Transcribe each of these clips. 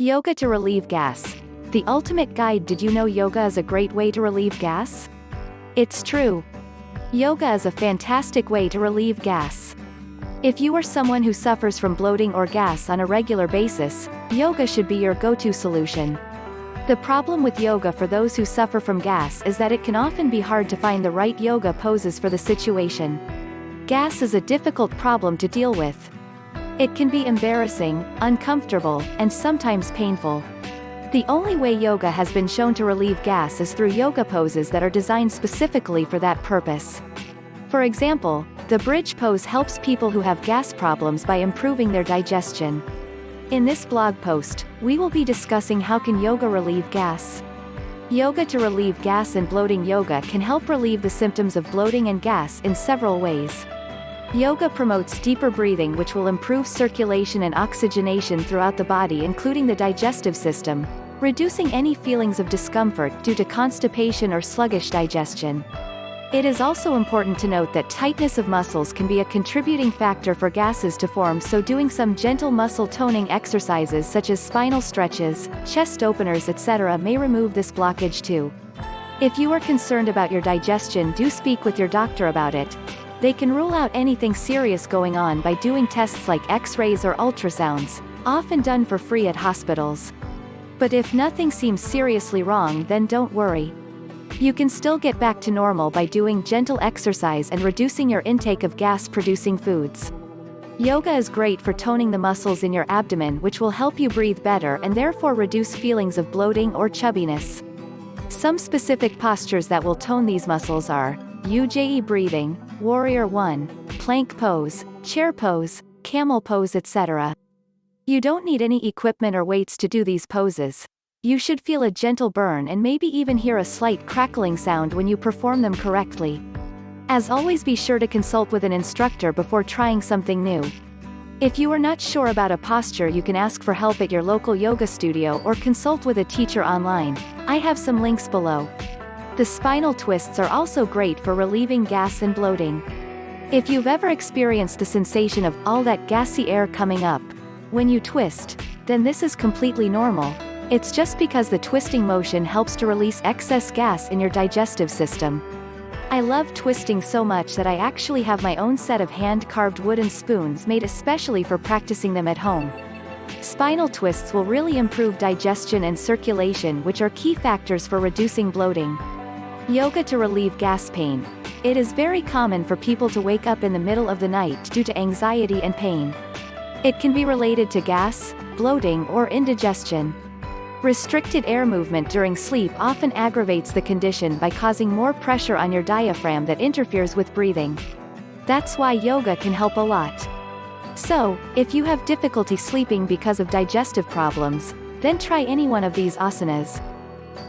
Yoga to relieve gas. The ultimate guide. Did you know yoga is a great way to relieve gas? It's true. Yoga is a fantastic way to relieve gas. If you are someone who suffers from bloating or gas on a regular basis, yoga should be your go-to solution. The problem with yoga for those who suffer from gas is that it can often be hard to find the right yoga poses for the situation. Gas is a difficult problem to deal with. It can be embarrassing, uncomfortable, and sometimes painful. The only way yoga has been shown to relieve gas is through yoga poses that are designed specifically for that purpose. For example, the bridge pose helps people who have gas problems by improving their digestion. In this blog post, we will be discussing how can yoga relieve gas. Yoga to relieve gas and bloating. Yoga can help relieve the symptoms of bloating and gas in several ways. Yoga promotes deeper breathing, which will improve circulation and oxygenation throughout the body, including the digestive system, reducing any feelings of discomfort due to constipation or sluggish digestion. It is also important to note that tightness of muscles can be a contributing factor for gases to form, so doing some gentle muscle toning exercises such as spinal stretches, chest openers, etc. may remove this blockage too. If you are concerned about your digestion, do speak with your doctor about it. They can rule out anything serious going on by doing tests like X-rays or ultrasounds, often done for free at hospitals. But if nothing seems seriously wrong, then don't worry. You can still get back to normal by doing gentle exercise and reducing your intake of gas-producing foods. Yoga is great for toning the muscles in your abdomen, which will help you breathe better and therefore reduce feelings of bloating or chubbiness. Some specific postures that will tone these muscles are Ujjayi breathing, Warrior 1, plank pose, chair pose, camel pose, etc. You don't need any equipment or weights to do these poses. You should feel a gentle burn and maybe even hear a slight crackling sound when you perform them correctly. As always, be sure to consult with an instructor before trying something new. If you are not sure about a posture, you can ask for help at your local yoga studio or consult with a teacher online. I have some links below. The spinal twists are also great for relieving gas and bloating. If you've ever experienced the sensation of all that gassy air coming up when you twist, then this is completely normal. It's just because the twisting motion helps to release excess gas in your digestive system. I love twisting so much that I actually have my own set of hand-carved wooden spoons made especially for practicing them at home. Spinal twists will really improve digestion and circulation, which are key factors for reducing bloating. Yoga to relieve gas pain. It is very common for people to wake up in the middle of the night due to anxiety and pain. It can be related to gas, bloating, or indigestion. Restricted air movement during sleep often aggravates the condition by causing more pressure on your diaphragm that interferes with breathing. That's why yoga can help a lot. So, if you have difficulty sleeping because of digestive problems, then try any one of these asanas.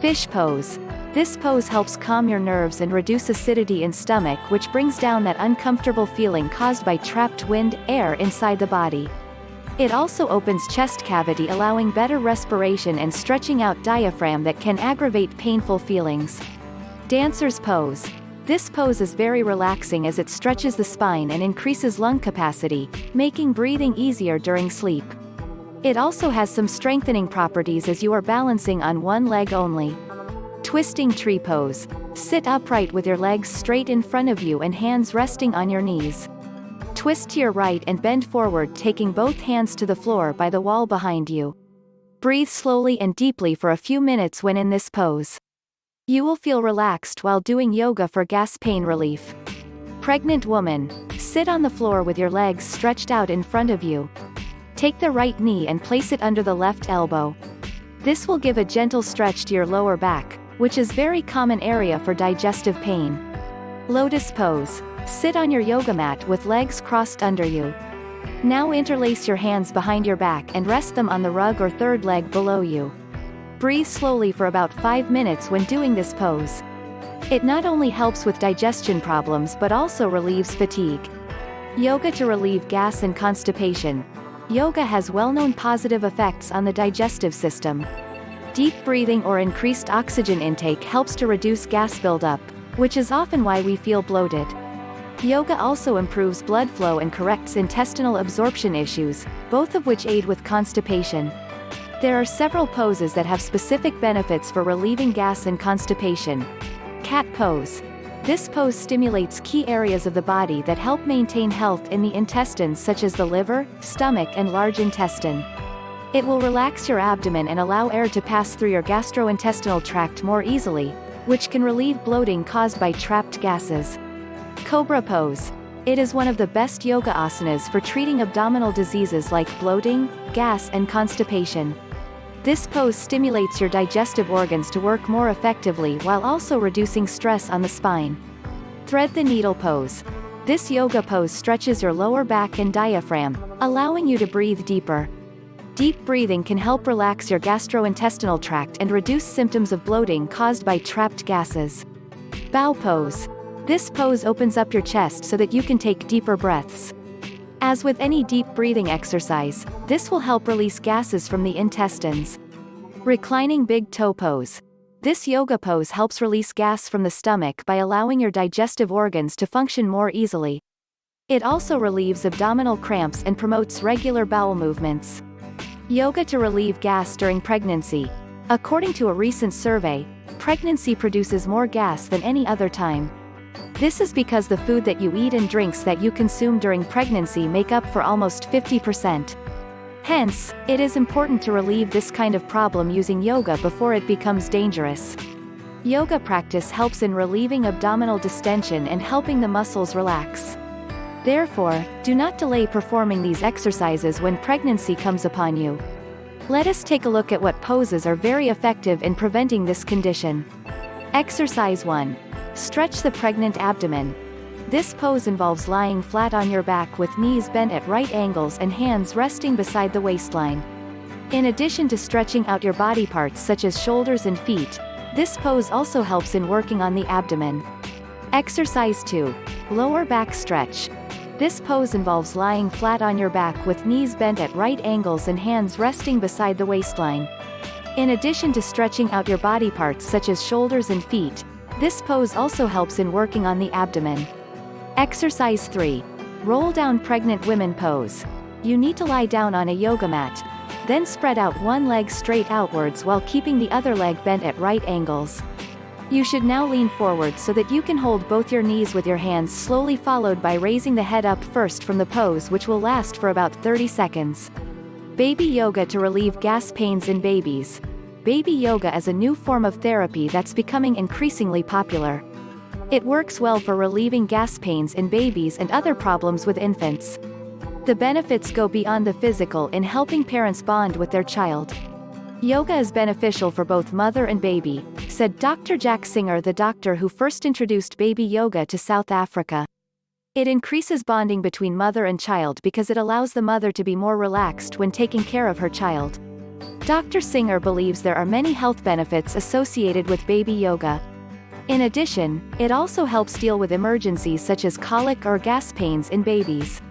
Fish pose. This pose helps calm your nerves and reduce acidity in stomach, which brings down that uncomfortable feeling caused by trapped wind, air inside the body. It also opens chest cavity, allowing better respiration and stretching out diaphragm that can aggravate painful feelings. Dancer's pose. This pose is very relaxing as it stretches the spine and increases lung capacity, making breathing easier during sleep. It also has some strengthening properties as you are balancing on one leg only. Twisting tree pose. Sit upright with your legs straight in front of you and hands resting on your knees. Twist to your right and bend forward, taking both hands to the floor by the wall behind you. Breathe slowly and deeply for a few minutes when in this pose. You will feel relaxed while doing yoga for gas pain relief. Pregnant woman. Sit on the floor with your legs stretched out in front of you. Take the right knee and place it under the left elbow. This will give a gentle stretch to your lower back, which is very common area for digestive pain. Lotus pose. Sit on your yoga mat with legs crossed under you. Now interlace your hands behind your back and rest them on the rug or third leg below you. Breathe slowly for about 5 minutes when doing this pose. It not only helps with digestion problems but also relieves fatigue. Yoga to relieve gas and constipation. Yoga has well-known positive effects on the digestive system. Deep breathing or increased oxygen intake helps to reduce gas buildup, which is often why we feel bloated. Yoga also improves blood flow and corrects intestinal absorption issues, both of which aid with constipation. There are several poses that have specific benefits for relieving gas and constipation. Cat pose. This pose stimulates key areas of the body that help maintain health in the intestines such as the liver, stomach and large intestine. It will relax your abdomen and allow air to pass through your gastrointestinal tract more easily, which can relieve bloating caused by trapped gases. Cobra pose. It is one of the best yoga asanas for treating abdominal diseases like bloating, gas and constipation. This pose stimulates your digestive organs to work more effectively while also reducing stress on the spine. Thread the needle pose. This yoga pose stretches your lower back and diaphragm, allowing you to breathe deeper. Deep breathing can help relax your gastrointestinal tract and reduce symptoms of bloating caused by trapped gases. Bow pose. This pose opens up your chest so that you can take deeper breaths. As with any deep breathing exercise, this will help release gases from the intestines. Reclining big toe pose. This yoga pose helps release gas from the stomach by allowing your digestive organs to function more easily. It also relieves abdominal cramps and promotes regular bowel movements. Yoga to relieve gas during pregnancy. According to a recent survey, pregnancy produces more gas than any other time. This is because the food that you eat and drinks that you consume during pregnancy make up for almost 50%. Hence, it is important to relieve this kind of problem using yoga before it becomes dangerous. Yoga practice helps in relieving abdominal distension and helping the muscles relax. Therefore, do not delay performing these exercises when pregnancy comes upon you. Let us take a look at what poses are very effective in preventing this condition. Exercise 1. Stretch the pregnant abdomen. This pose involves lying flat on your back with knees bent at right angles and hands resting beside the waistline. In addition to stretching out your body parts such as shoulders and feet, this pose also helps in working on the abdomen. Exercise 2. Lower back stretch. This pose involves lying flat on your back with knees bent at right angles and hands resting beside the waistline. In addition to stretching out your body parts such as shoulders and feet, this pose also helps in working on the abdomen. Exercise 3. Roll down pregnant women pose. You need to lie down on a yoga mat. Then spread out one leg straight outwards while keeping the other leg bent at right angles. You should now lean forward so that you can hold both your knees with your hands, slowly followed by raising the head up first from the pose, which will last for about 30 seconds. Baby yoga to relieve gas pains in babies. Baby yoga is a new form of therapy that's becoming increasingly popular. It works well for relieving gas pains in babies and other problems with infants. The benefits go beyond the physical in helping parents bond with their child. Yoga is beneficial for both mother and baby, said Dr. Jack Singer, the doctor who first introduced baby yoga to South Africa. It increases bonding between mother and child because it allows the mother to be more relaxed when taking care of her child. Dr. Singer believes there are many health benefits associated with baby yoga. In addition, it also helps deal with emergencies such as colic or gas pains in babies.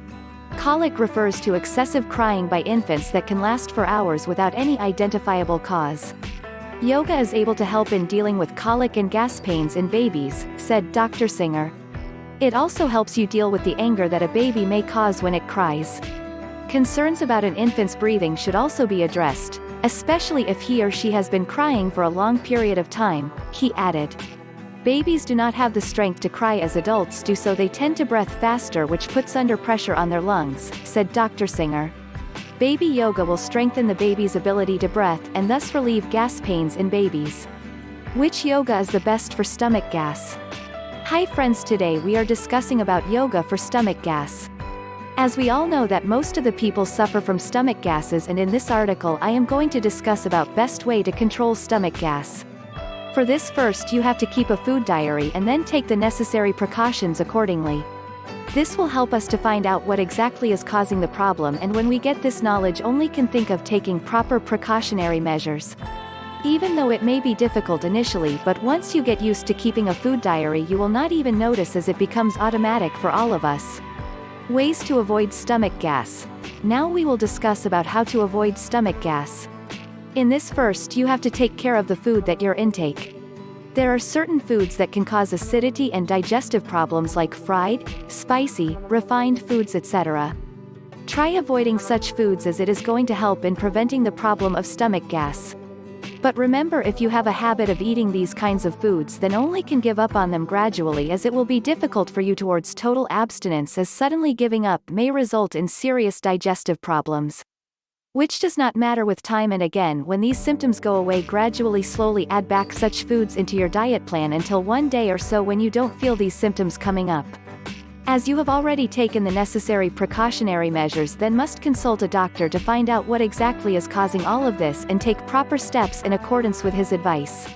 Colic refers to excessive crying by infants that can last for hours without any identifiable cause. Yoga is able to help in dealing with colic and gas pains in babies, said Dr. Singer. It also helps you deal with the anger that a baby may cause when it cries. Concerns about an infant's breathing should also be addressed, especially if he or she has been crying for a long period of time, he added. Babies do not have the strength to cry as adults do, so they tend to breathe faster, which puts under pressure on their lungs, said Dr. Singer. Baby yoga will strengthen the baby's ability to breathe and thus relieve gas pains in babies. Which yoga is the best for stomach gas? Hi friends, today we are discussing about yoga for stomach gas. As we all know that most of the people suffer from stomach gases, and in this article I am going to discuss about best way to control stomach gas. For this, first you have to keep a food diary and then take the necessary precautions accordingly. This will help us to find out what exactly is causing the problem, and when we get this knowledge only can think of taking proper precautionary measures. Even though it may be difficult initially, but once you get used to keeping a food diary you will not even notice as it becomes automatic for all of us. Ways to avoid stomach gas. Now we will discuss about how to avoid stomach gas. In this, first you have to take care of the food that you intake. There are certain foods that can cause acidity and digestive problems like fried, spicy, refined foods, etc. Try avoiding such foods as it is going to help in preventing the problem of stomach gas. But remember, if you have a habit of eating these kinds of foods, then only can give up on them gradually, as it will be difficult for you towards total abstinence, as suddenly giving up may result in serious digestive problems. Which does not matter with time, and again, when these symptoms go away, gradually slowly add back such foods into your diet plan until one day or so when you don't feel these symptoms coming up. As you have already taken the necessary precautionary measures, then must consult a doctor to find out what exactly is causing all of this and take proper steps in accordance with his advice.